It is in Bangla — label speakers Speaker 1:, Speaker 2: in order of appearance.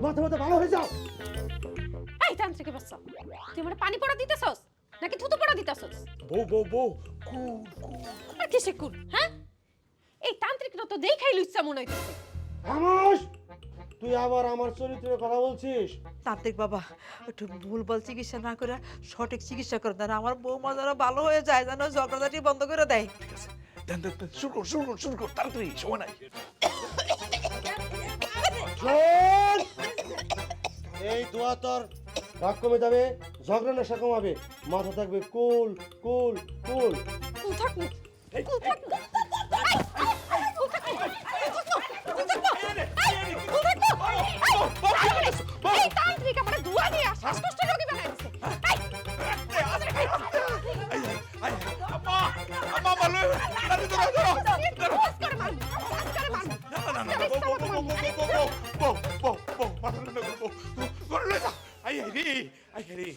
Speaker 1: মাথা মাথা ভালো হয়ে যাও।
Speaker 2: এই তান্ত্রিকের বাচ্চা, তুই মানে পানি পড়া দিতেছস নাকি থুতু পড়া দিতেছস?
Speaker 1: বউ বউ বউ কুল কুল।
Speaker 2: আর কিসে কুল, হ্যাঁ? এই তান্ত্রিকরা তো দেখাই লুচ্চা মনে হইতেছে।
Speaker 1: খামোশ! তুই আবার আমার চরিত্রের কথা বলছিস?
Speaker 3: তান্ত্রিক বাবা, একটু ভুলভাল চিকিৎসা না করে সঠিক চিকিৎসা করে দেন, আমার বৌমা যেন ভালো হয়ে যায়, যেন ঝগড়াঝাটি বন্ধ করে দেয়।
Speaker 4: দেন দেন দেন, শুরু কর তাড়াতাড়ি, সময় নাই।
Speaker 1: শোন! এই দোয়া তোর রাগ কমে যাবে, ঝগড়া নেশা কমাবে, মাথা থাকবে কুল কুল কুল।
Speaker 2: কুল থাকবো, কুল থাকবো। এই তান্ত্রিক আমার দুয়া দিয়া শ্বাসকষ্ট রোগী বানাই দিছে।
Speaker 4: আম্মা আম্মা ভালো, দাদি ধরো ধরো।
Speaker 2: আজকারে মারবো, আজকারে মারবো।
Speaker 4: না না না, বউ মাথা ঠান্ডা করো, বউ। আই রে